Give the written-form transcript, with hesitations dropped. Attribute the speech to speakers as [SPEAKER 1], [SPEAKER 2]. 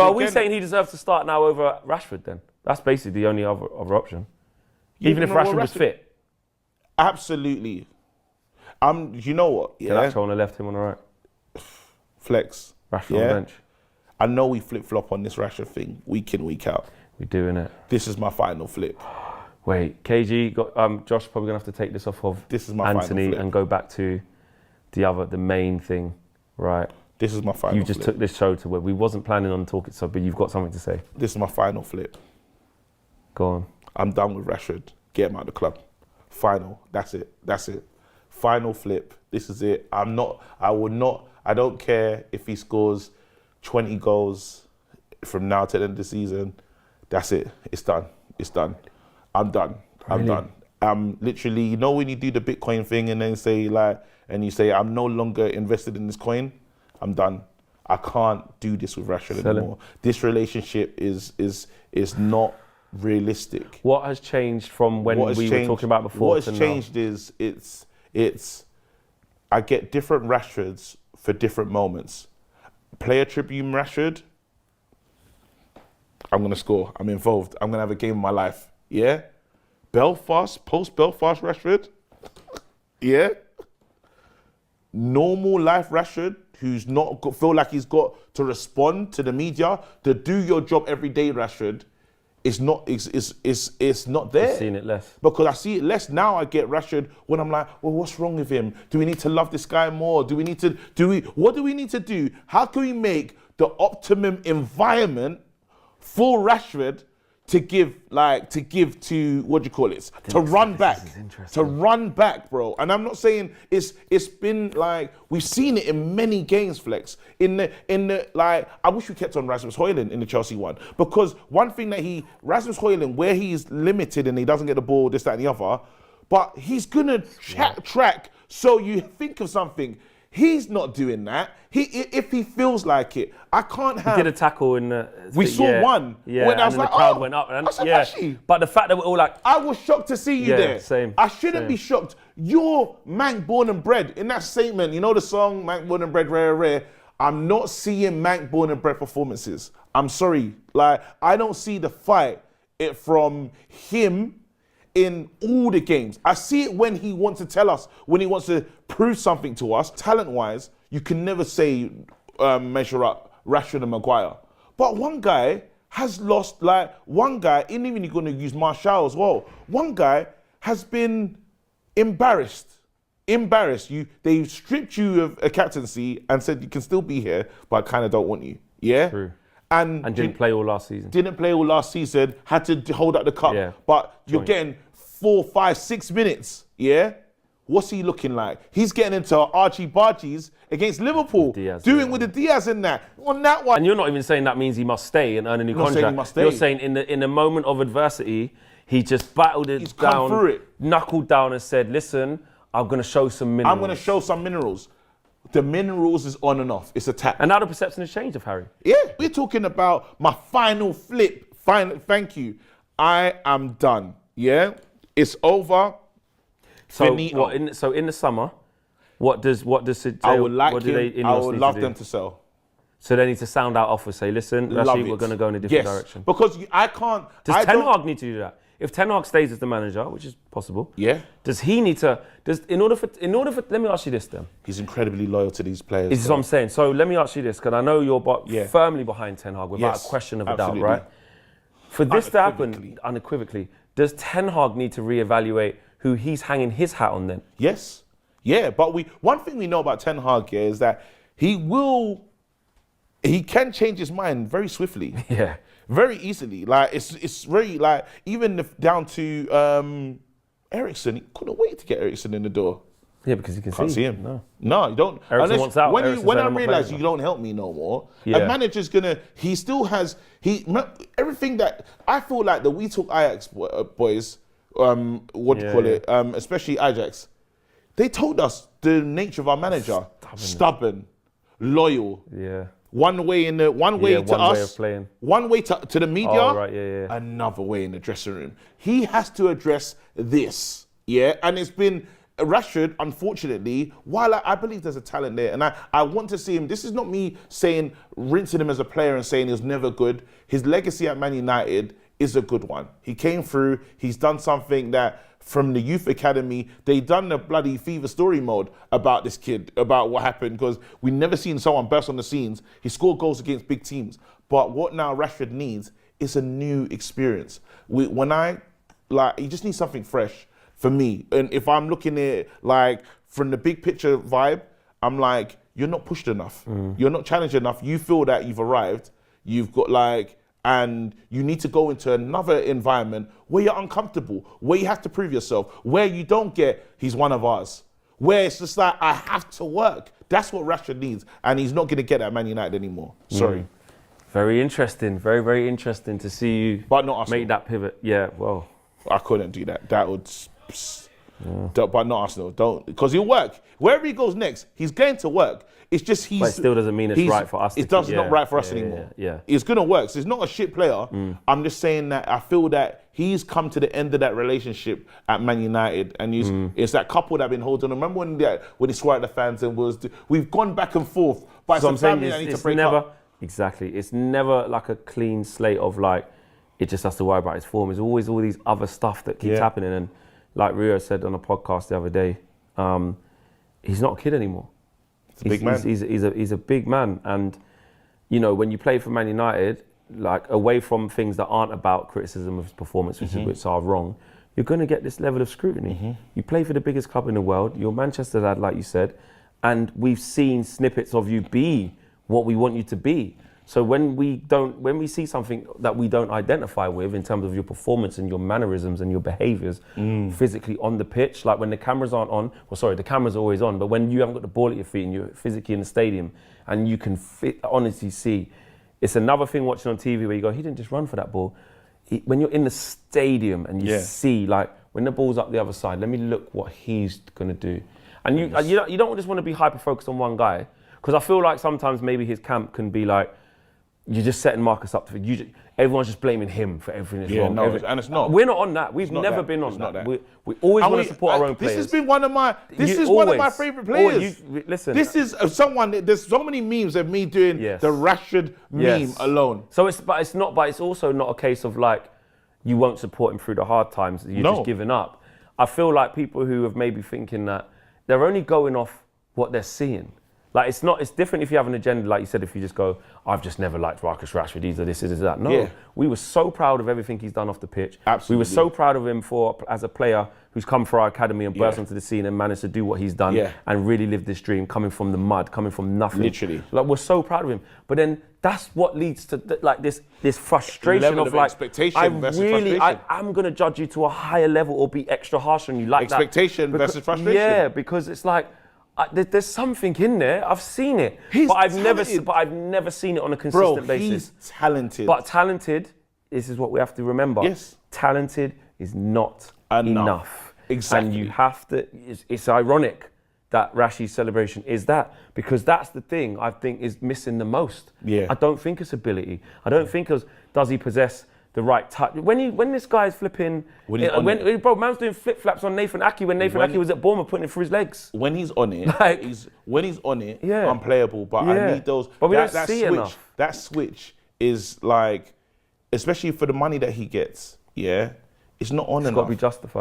[SPEAKER 1] So are we saying he deserves to start now over Rashford then? That's basically the only other option. Even if Rashford was fit.
[SPEAKER 2] Absolutely. You know what? Yeah.
[SPEAKER 1] Ganacho on the left, him on the right.
[SPEAKER 2] Flex.
[SPEAKER 1] Rashford on the bench.
[SPEAKER 2] I know we flip-flop on this Rashford thing week in, week out.
[SPEAKER 1] We're doing it.
[SPEAKER 2] This is my final flip.
[SPEAKER 1] Wait, KG, Josh probably going to have to take this off of
[SPEAKER 2] this is my
[SPEAKER 1] Anthony
[SPEAKER 2] final flip.
[SPEAKER 1] And go back to the main thing, right?
[SPEAKER 2] This is my final flip.
[SPEAKER 1] You just took this show to where we wasn't planning on talking, so but you've got something to say.
[SPEAKER 2] This is my final flip.
[SPEAKER 1] Go on.
[SPEAKER 2] I'm done with Rashford. Get him out of the club. Final. That's it. Final flip. This is it. I don't care if he scores 20 goals from now to the end of the season. That's it. It's done. I'm done. Literally, you know when you do the Bitcoin thing and then say I'm no longer invested in this coin, I'm done. I can't do this with Rashford anymore. This relationship is not realistic.
[SPEAKER 1] What has changed from when we were talking about before?
[SPEAKER 2] What has changed is I get different Rashfords for different moments. Player Tribune Rashford, I'm gonna score. I'm involved. I'm gonna have a game of my life. Yeah. Post Belfast Rashford. Yeah. Normal life Rashford, who's not feel like he's got to respond to the media, to do your job every day, Rashford. It's not there.
[SPEAKER 1] You've seen it less.
[SPEAKER 2] Because I see it less now. I get Rashford when I'm like, well, what's wrong with him? Do we need to love this guy more? What do we need to do? How can we make the optimum environment for Rashford to give to what do you call it? To run back, bro. And I'm not saying it's been like we've seen it in many games, Flex. In the I wish we kept on Rasmus Højlund in the Chelsea one, because one thing that Rasmus Højlund, where he's limited and he doesn't get the ball, this, that, and the other, but he's gonna track. So you think of something. He's not doing that. If he feels like it, I can't have.
[SPEAKER 1] He did a tackle in the.
[SPEAKER 2] We saw one.
[SPEAKER 1] Yeah,
[SPEAKER 2] when I was
[SPEAKER 1] and
[SPEAKER 2] like,
[SPEAKER 1] the crowd went up. And
[SPEAKER 2] actually.
[SPEAKER 1] But the fact that we're all like,
[SPEAKER 2] I was shocked to see you there.
[SPEAKER 1] Same.
[SPEAKER 2] I shouldn't be shocked. You're Mank born and bred. In that statement, you know the song Mank born and bred, rare, rare. I'm not seeing Mank born and bred performances. I'm sorry. I don't see the fight from him in all the games. I see it when he wants to tell us, when he wants to prove something to us. Talent-wise, you can never say measure up Rashford and Maguire. But one guy has lost, and even you're going to use Martial as well. One guy has been embarrassed. They stripped you of a captaincy and said you can still be here, but I kind of don't want you. Yeah?
[SPEAKER 1] True. And didn't play all last season. Had to hold up the cup. Yeah. But you're getting 4, 5, 6 minutes. Yeah? What's he looking like? He's getting into archie-barchies against Liverpool. With the Diaz in that. On that one. And you're not even saying that means he must stay and earn a new contract. You're saying in the moment of adversity, he just battled it down. Come through it. Knuckled down and said, listen, I'm going to show some minerals. The minerals is on and off. It's attack. And now the perception has changed of Harry. Yeah. We're talking about my final flip. Thank you. I am done. Yeah. It's over. So in the summer, what does it? I would like I would love them to sell. So they need to sound out offers. Say, listen, actually, we're going to go in a different direction. Because I can't. Does Ten Hag need to do that? If Ten Hag stays as the manager, which is possible, does he need to? In order for? Let me ask you this then. He's incredibly loyal to these players. This is what I'm saying. So let me ask you this, because I know you're firmly behind Ten Hag without a question of a doubt, right? For this to happen unequivocally, does Ten Hag need to reevaluate who he's hanging his hat on then? Yes. Yeah, but one thing we know about Ten Hag is that he can change his mind very swiftly. Yeah. Very easily. It's very even down to Eriksen. He couldn't wait to get Eriksen in the door. Yeah, because you can't see him. No, you don't. Eriksen wants out. When I realise you don't help me no more, a manager's he still has everything that I feel like that we took Ajax boys, especially Ajax. They told us the nature of our manager: stubborn, loyal. Yeah. One way to us, way of playing. One way to the media, another way in the dressing room. He has to address this, and it's been Rashford, unfortunately, while I believe there's a talent there, and I want to see him, this is not me saying, rinsing him as a player and saying he was never good. His legacy at Man United is a good one. He came through, he's done something that from the youth academy, they done the bloody fever story mode about this kid, about what happened, because we never seen someone burst on the scenes. He scored goals against big teams. But what now Rashford needs is a new experience. He just needs something fresh for me. And if I'm looking at it like from the big picture vibe, I'm like, you're not pushed enough. You're not challenged enough. You feel that you've arrived. You've got and you need to go into another environment where you're uncomfortable, where you have to prove yourself, where you don't get, he's one of us, where it's just like, I have to work. That's what Rashford needs, and he's not going to get that at Man United anymore. Sorry.
[SPEAKER 3] Very interesting, very, very interesting to see you
[SPEAKER 1] but not Arsenal.
[SPEAKER 3] Make that pivot. Yeah, well.
[SPEAKER 1] I couldn't do that. That would, but not Arsenal. Don't, because he'll work. Wherever he goes next, he's going to work. It's just
[SPEAKER 3] But it still doesn't mean it's right for us.
[SPEAKER 1] It does not right for us anymore.
[SPEAKER 3] Yeah.
[SPEAKER 1] It's going to work. So he's not a shit player. I'm just saying that I feel that he's come to the end of that relationship at Man United, and it's that couple that have been holding on. Remember when he swore at the fans and we've gone back and forth, but it's a family that need to break up.
[SPEAKER 3] Exactly. It's never like a clean slate of like, it just has to worry about his form. There's always all these other stuff that keeps happening. And like Rio said on a podcast the other day, he's not a kid anymore.
[SPEAKER 1] Big man.
[SPEAKER 3] He's a big man, and you know, when you play for Man United, like away from things that aren't about criticism of his performance, which are wrong, you're going to get this level of scrutiny. You play for the biggest club in the world. You're Manchester lad, like you said, and we've seen snippets of you be what we want you to be. So when we see something that we don't identify with in terms of your performance and your mannerisms and your behaviours physically on the pitch, like when the cameras aren't on, the cameras are always on, but when you haven't got the ball at your feet and you're physically in the stadium and you can honestly see, it's another thing watching on TV where you go, he didn't just run for that ball. When you're in the stadium and you see, like, when the ball's up the other side, let me look what he's going to do. And you don't just want to be hyper-focused on one guy, because I feel like sometimes maybe his camp can be like, you're just setting Marcus up to everyone's just blaming him for everything that's wrong.
[SPEAKER 1] No, and it's not.
[SPEAKER 3] We're not on that. We've never been on that. We always want to support our own players.
[SPEAKER 1] This has been one of my favourite players.
[SPEAKER 3] Listen.
[SPEAKER 1] This is someone. There's so many memes of me doing the Rashford meme alone.
[SPEAKER 3] So it's also not a case of like you won't support him through the hard times. You're just giving up. I feel like people who have maybe thinking that they're only going off what they're seeing. Like it's different if you have an agenda, like you said, if you just go, I've just never liked Marcus Rashford, either this is that. No, we were so proud of everything he's done off the pitch.
[SPEAKER 1] Absolutely.
[SPEAKER 3] We were so proud of him as a player who's come for our academy and burst onto the scene and managed to do what he's done and really live this dream, coming from the mud, coming from nothing.
[SPEAKER 1] Literally.
[SPEAKER 3] Like, we're so proud of him. But then that's what leads to like this frustration
[SPEAKER 1] level
[SPEAKER 3] of like,
[SPEAKER 1] expectation versus frustration.
[SPEAKER 3] I'm going to judge you to a higher level or be extra harsh on you like
[SPEAKER 1] expectation versus frustration.
[SPEAKER 3] Yeah, because it's like, there's something in there. I've seen it, but I've never seen it on a consistent basis.
[SPEAKER 1] He's talented.
[SPEAKER 3] But talented, this is what we have to remember.
[SPEAKER 1] Yes.
[SPEAKER 3] Talented is not enough.
[SPEAKER 1] Exactly.
[SPEAKER 3] And you have to. It's ironic that Rashi's celebration is that, because that's the thing I think is missing the most.
[SPEAKER 1] Yeah.
[SPEAKER 3] I don't think it's ability. I don't think does he possess the right touch. When this guy's flipping, man's doing flip flaps on Nathan Ake when Nathan Ake was at Bournemouth putting it through his legs.
[SPEAKER 1] When he's on it, unplayable. But I need those.
[SPEAKER 3] But we don't see it enough.
[SPEAKER 1] That switch is like, especially for the money that he gets. Yeah, it's not on enough.
[SPEAKER 3] It's got to be justified.